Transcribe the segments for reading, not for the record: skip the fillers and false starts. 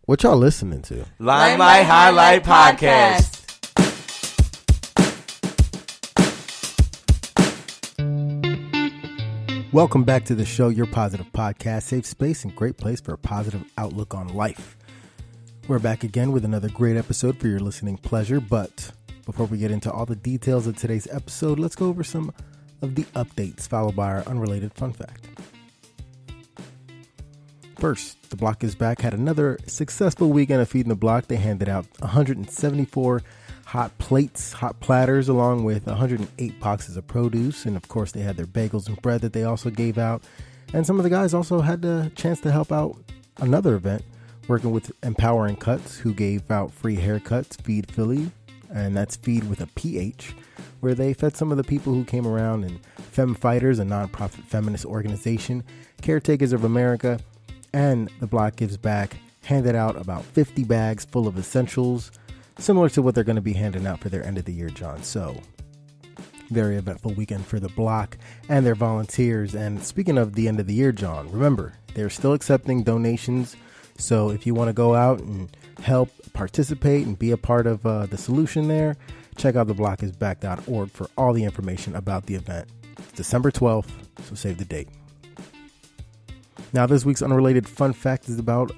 What y'all listening to? Limelight Highlight Podcast. Welcome back to the show, your positive podcast, safe space and great place for a positive outlook on life. We're back again with another great episode for your listening pleasure, but before we get into all the details of today's episode, let's go over some of the updates, followed by our unrelated fun fact. First, The Block is Back had another successful weekend of Feeding the Block. They handed out 174 hot plates, hot platters, along with 108 boxes of produce. And of course, they had their bagels and bread that they also gave out. And some of the guys also had the chance to help out another event, working with Empowering Cuts, who gave out free haircuts, Feed Philly, and that's Feed with a PH, where they fed some of the people who came around, and Femme Fighters, a nonprofit feminist organization, Caretakers of America, and The Block Gives Back handed out about 50 bags full of essentials, similar to what they're going to be handing out for their end of the year, John. So, very eventful weekend for The Block and their volunteers. And speaking of the end of the year, John, remember, they're still accepting donations. So if you want to go out and help participate and be a part of the solution there, check out theblockisback.org for all the information about the event. It's December 12th, so save the date. Now, this week's unrelated fun fact is about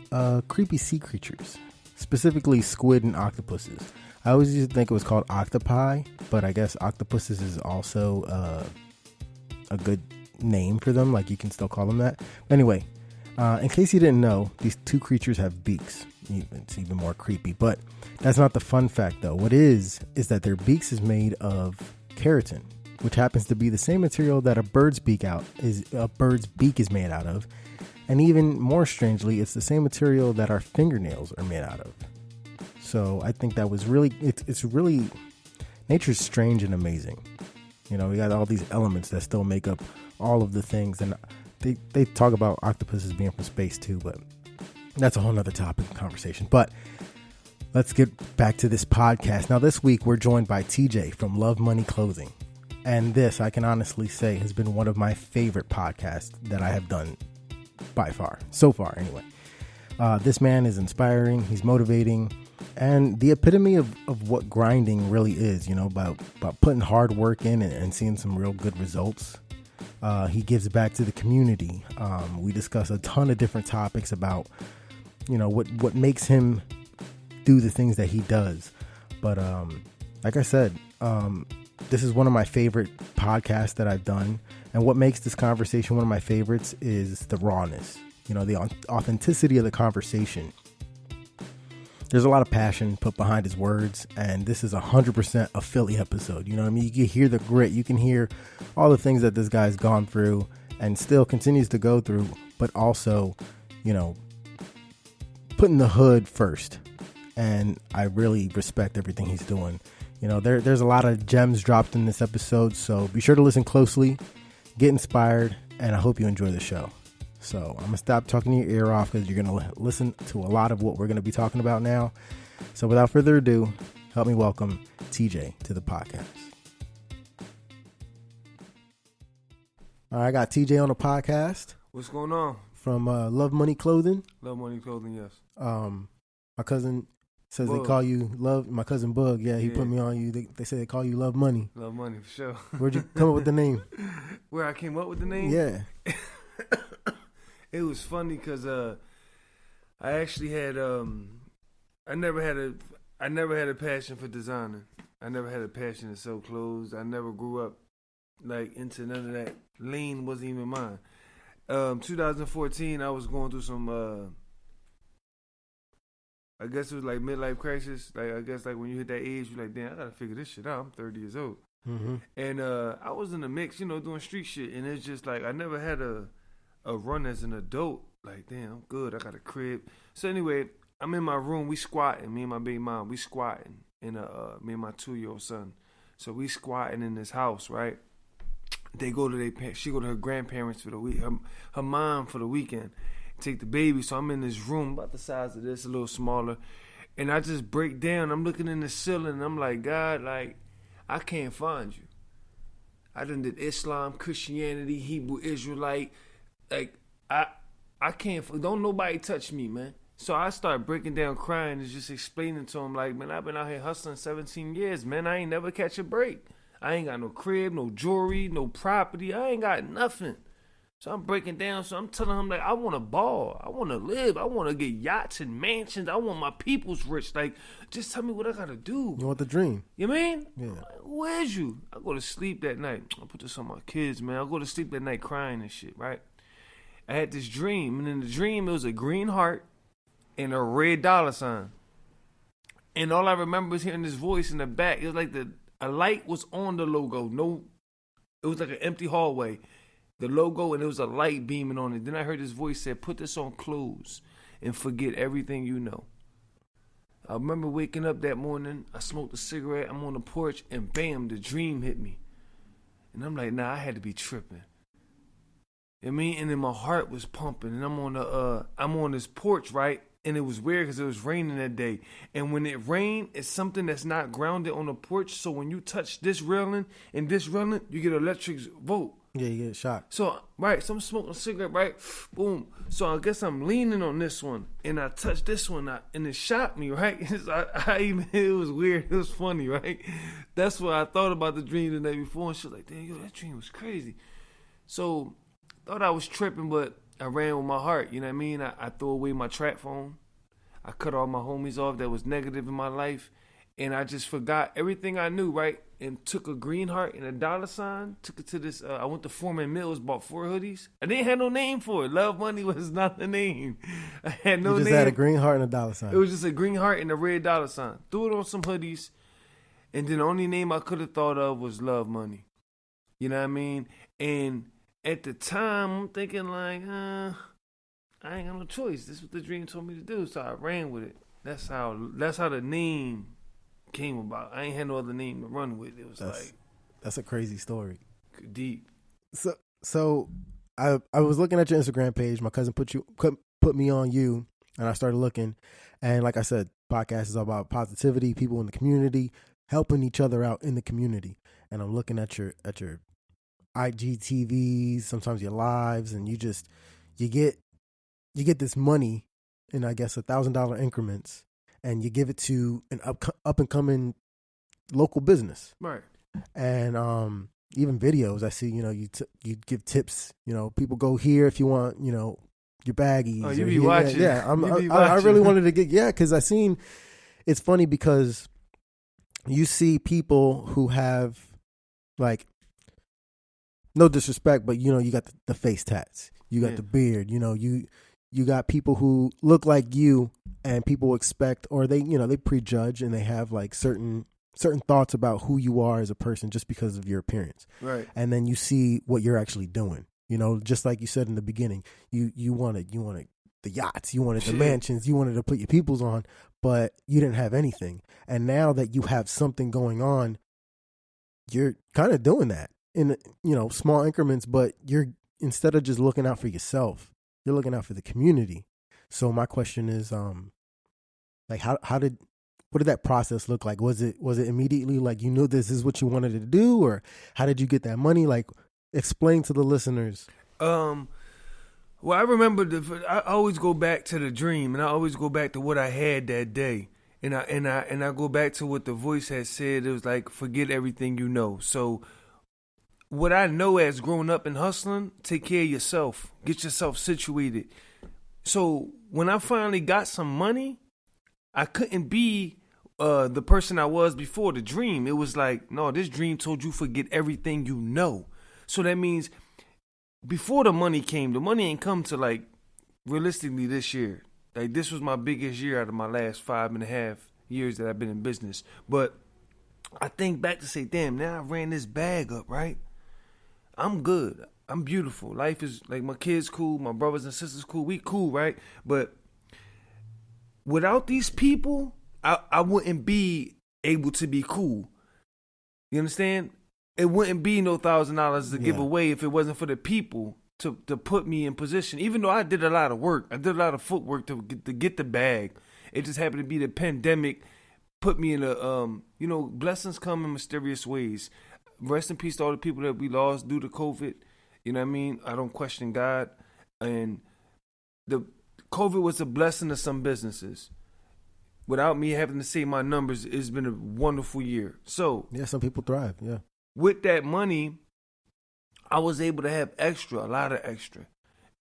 creepy sea creatures, specifically squid and octopuses. I always used to think it was called octopi, but I guess octopuses is also a good name for them. Like, you can still call them that. But anyway, in case you didn't know, these two creatures have beaks. It's even more creepy, but that's not the fun fact, though. What is that their beaks is made of keratin, which happens to be the same material that a bird's beak is made out of. And even more strangely, it's the same material that our fingernails are made out of. So I think that was really, it's really, nature's strange and amazing. You know, we got all these elements that still make up all of the things. And they talk about octopuses being from space too, but that's a whole nother topic of conversation. But let's get back to this podcast. Now, this week we're joined by TJ from Love Money Clothing. And this, I can honestly say, has been one of my favorite podcasts that I have done by far. So far, anyway. This man is inspiring. He's motivating. And the epitome of what grinding really is, you know, about putting hard work in and seeing some real good results. He gives back to the community. We discuss a ton of different topics about, you know, what makes him do the things that he does. But like I said, this is one of my favorite podcasts that I've done. And what makes this conversation one of my favorites is the rawness, you know, the authenticity of the conversation. There's a lot of passion put behind his words, and this is 100% a Philly episode. You know what I mean? You can hear the grit. You can hear all the things that this guy's gone through and still continues to go through, but also, you know, putting the hood first. And I really respect everything he's doing. You know, there's a lot of gems dropped in this episode, so be sure to listen closely, get inspired, and I hope you enjoy the show. So I'm going to stop talking your ear off because you're going to listen to a lot of what we're going to be talking about now. So without further ado, help me welcome TJ to the podcast. All right, I got TJ on the podcast. What's going on? From Love Money Clothing. Love Money Clothing, yes. My cousin says Bug. They call you Love. My cousin Bug, he put me on you. They say they call you Love Money. Love Money, for sure. Where'd you come up with the name? Where I came up with the name? Yeah. It was funny because I actually had I never had a passion for designing. I never had a passion to sew clothes. I never grew up like into none of that. Lean wasn't even mine. 2014, I was going through some I guess it was like midlife crisis. Like, I guess like when you hit that age, you're like, damn, I gotta figure this shit out. I'm 30 years old. Mm-hmm. And I was in the mix, you know, doing street shit. And it's just like, I never had a run as an adult. Like, damn, I'm good. I got a crib. So anyway, I'm in my room. We squatting. Me and my baby mom, we squatting. And me and my 2-year-old son. So we squatting in this house, right? They go to she go to her grandparents for the week. Her mom for the weekend. Take the baby. So I'm in this room about the size of this, a little smaller. And I just break down. I'm looking in the ceiling. And I'm like, God, like, I can't find you. I done did Islam, Christianity, Hebrew, Israelite. Like, I can't. Don't nobody touch me, man. So I started breaking down crying and just explaining to him, like, man, I've been out here hustling 17 years, man. I ain't never catch a break. I ain't got no crib, no jewelry, no property. I ain't got nothing. So I'm breaking down. So I'm telling him, like, I want to ball. I want to live. I want to get yachts and mansions. I want my people's rich. Like, just tell me what I got to do. You want the dream. You mean? Yeah. Who is you? I go to sleep that night. I put this on my kids, man. I go to sleep that night crying and shit, right? I had this dream. And in the dream, it was a green heart and a red dollar sign. And all I remember is hearing this voice in the back. It was like a light was on the logo. It was like an empty hallway. The logo, and there was a light beaming on it. Then I heard this voice say, put this on clothes and forget everything you know. I remember waking up that morning. I smoked a cigarette. I'm on the porch, and bam, the dream hit me. And I'm like, nah, I had to be tripping. You know what I mean? And then my heart was pumping, and I'm on this porch, right? And it was weird because it was raining that day. And when it rained, it's something that's not grounded on the porch. So when you touch this railing and this railing, you get an electric volt. Yeah, you get shocked. So, right, so I'm smoking a cigarette, right? Boom. So I guess I'm leaning on this one, and I touched this one, and it shocked me, right? It was weird. It was funny, right? That's what I thought about the dream the night before, and she was like, damn, yo, that dream was crazy. So, thought I was tripping, but I ran with my heart, you know what I mean? I threw away my trap phone. I cut all my homies off that was negative in my life, and I just forgot everything I knew, right? And took a green heart and a dollar sign, took it to this, I went to Foreman Mills, bought 4 hoodies. I didn't have no name for it. Love Money was not the name. I had no name. You just had a green heart and a dollar sign. It was just a green heart and a red dollar sign. Threw it on some hoodies, and then the only name I could have thought of was Love Money. You know what I mean? And at the time, I'm thinking like, I ain't got no choice. This is what the dream told me to do, so I ran with it. That's how the name came about. I ain't had no other name to run with. It was that's a crazy story. Deep. So I was looking at your Instagram page. My cousin put me on you, and I started looking. And like I said, podcast is all about positivity, people in the community, helping each other out in the community. And I'm looking at your IGTVs, sometimes your lives, and you get this money in, I guess, $1,000 increments, and you give it to an up and coming local business, right? And even videos, I see, you give tips. People go here if you want, your baggies. Oh, you be watching? Yeah, I really wanted to get because I seen. It's funny because you see people who have, like, no disrespect, but you got the face tats, you got the beard, you got people who look like you, and people expect, or they prejudge, and they have like certain thoughts about who you are as a person just because of your appearance. Right. And then you see what you're actually doing. Just like you said in the beginning, you wanted the yachts, you wanted the mansions, you wanted to put your peoples on, but you didn't have anything. And now that you have something going on, you're kind of doing that in small increments, but you're, instead of just looking out for yourself, you're looking out for the community. So my question is, like, what did that process look like? Was it immediately like you knew this is what you wanted to do, or how did you get that money? Like, explain to the listeners. Well, I remember I always go back to the dream, and I always go back to what I had that day, and I go back to what the voice had said. It was like, forget everything you know. So what I know as growing up and hustling, take care of yourself, get yourself situated. So when I finally got some money, I couldn't be the person I was before the dream. It was like, no, this dream told you forget everything you know. So that means before the money came, the money ain't come to, like, realistically this year. Like, this was my biggest year out of my last 5.5 years that I've been in business. But I think back to say, damn, now I ran this bag up, right? I'm good. I'm beautiful. Life is, like, my kids cool, my brothers and sisters cool. We cool, right? But without these people, I wouldn't be able to be cool. You understand? It wouldn't be no $1,000 to give away if it wasn't for the people to put me in position. Even though I did a lot of work, I did a lot of footwork to get the bag. It just happened to be the pandemic put me in a blessings come in mysterious ways. Rest in peace to all the people that we lost due to COVID. You know what I mean? I don't question God. And the COVID was a blessing to some businesses. Without me having to say my numbers, it's been a wonderful year. So yeah, some people thrive. Yeah. With that money, I was able to have a lot of extra.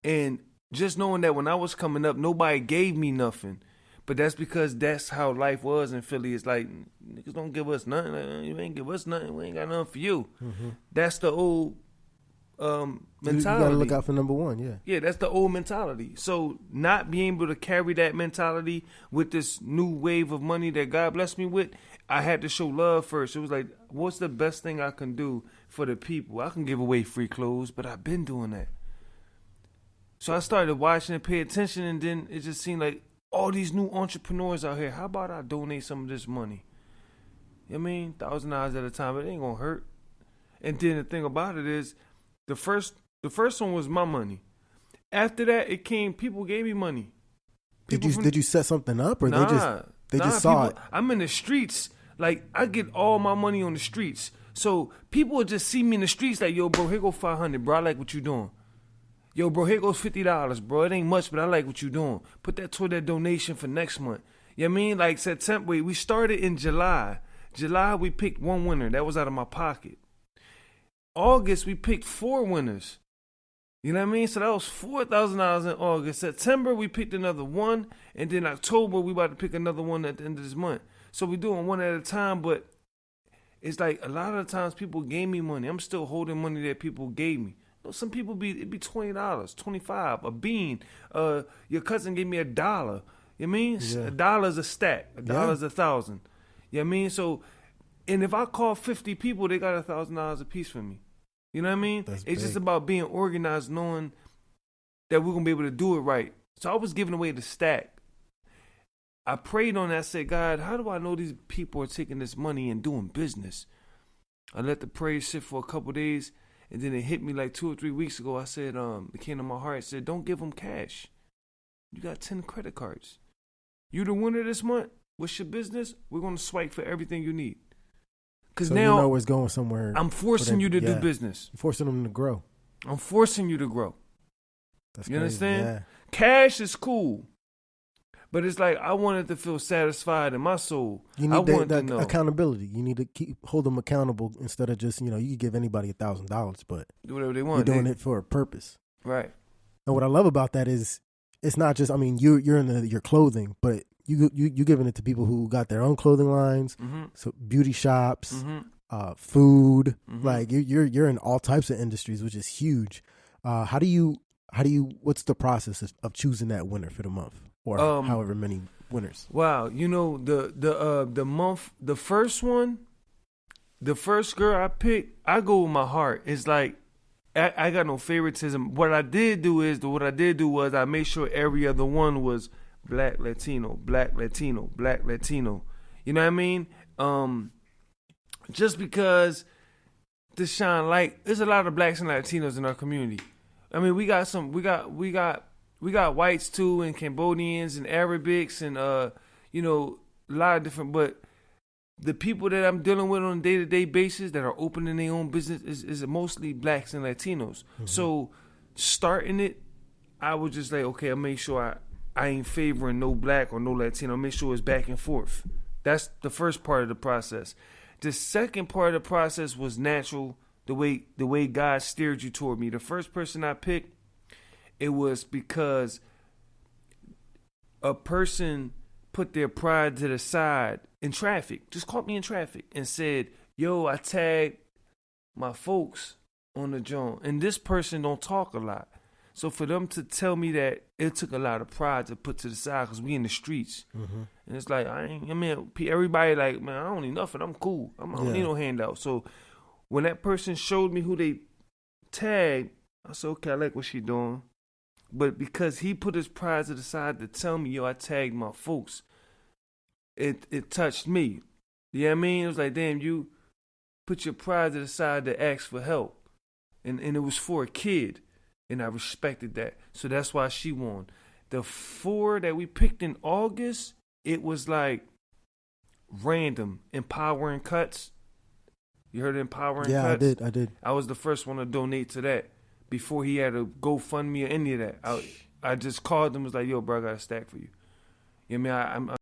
And just knowing that when I was coming up, nobody gave me nothing. But that's because that's how life was in Philly. It's like, niggas don't give us nothing. You ain't give us nothing. We ain't got nothing for you. Mm-hmm. That's the old mentality. You gotta look out for number one, yeah. Yeah, that's the old mentality. So not being able to carry that mentality with this new wave of money that God blessed me with, I had to show love first. It was like, what's the best thing I can do for the people? I can give away free clothes, but I've been doing that. So I started watching and pay attention, and then it just seemed like all these new entrepreneurs out here, how about I donate some of this money? You know what I mean? $1,000 at a time, it ain't gonna hurt. And then the thing about it is, the first one was my money. After that, it came, people gave me money. Did you set something up, or they just saw it? I'm in the streets. Like, I get all my money on the streets. So people would just see me in the streets like, yo, bro, here go $500, bro. I like what you doing. Yo, bro, here goes $50, bro. It ain't much, but I like what you doing. Put that toward that donation for next month. You know what I mean? Like September, we started in July. July, we picked one winner. That was out of my pocket. August, we picked 4 winners. You know what I mean? So that was $4,000 in August. September, we picked another one. And then October, we about to pick another one at the end of this month. So we doing one at a time, but it's like a lot of the times people gave me money. I'm still holding money that people gave me. Some people it'd be $20, $25, a bean. Your cousin gave me $1. You know what I mean? Yeah. $1 is a stack. $1 is 1,000. You know what I mean? So, and if I call 50 people, they got $1,000 a piece from me. You know what I mean? It's just about being organized, knowing that we're gonna be able to do it right. So I was giving away the stack. I prayed on that. I said, God, how do I know these people are taking this money and doing business? I let the praise sit for a couple of days. And then it hit me like 2 or 3 weeks ago. I said, it came to my heart. It said, don't give them cash. You got 10 credit cards. You the winner this month. What's your business? We're going to swipe for everything you need. Because now you know it's going somewhere. I'm forcing you to do business. You're forcing them to grow. I'm forcing you to grow. That's you crazy. Understand? Yeah. Cash is cool. But it's like I wanted to feel satisfied in my soul. You need that accountability. You need to hold them accountable instead of just, you could give anybody $1,000, but do whatever they want. You're doing it for a purpose. Right. And what I love about that is it's not just, you're in your clothing, but you giving it to people who got their own clothing lines, so beauty shops, food, like you're in all types of industries, which is huge. What's the process of choosing that winner for the month? Or however many winners. Wow, the first one, the first girl I picked, I go with my heart. It's like I got no favoritism. What I did do was I made sure every other one was black, Latino, black, Latino, black, Latino. You know what I mean? Just because to shine light, there's a lot of blacks and Latinos in our community. We got whites too, and Cambodians and Arabics and a lot of different, but the people that I'm dealing with on a day-to-day basis that are opening their own business is mostly blacks and Latinos. Mm-hmm. So starting it, I was just like, okay, I'll make sure I ain't favoring no black or no Latino. I'll make sure it's back and forth. That's the first part of the process. The second part of the process was natural, the way God steered you toward me. The first person I picked, it was because a person put their pride to the side in traffic, just caught me in traffic and said, yo, I tagged my folks on the joint. And this person don't talk a lot. So for them to tell me that, it took a lot of pride to put to the side because we in the streets. Mm-hmm. And it's like, everybody like, man, I don't need nothing. I'm cool. I don't need no handout. So when that person showed me who they tagged, I said, okay, I like what she doing. But because he put his pride to the side to tell me, yo, I tagged my folks, it touched me. You know what I mean? It was like, damn, you put your pride to the side to ask for help. And it was for a kid. And I respected that. So that's why she won. The 4 that we picked in August, it was like random. Empowering Cuts. You heard of Empowering Cuts? Yeah, I did. I was the first one to donate to that. Before he had a GoFundMe or any of that. I just called them, was like, yo, bro, I got a stack for you. You know what I mean?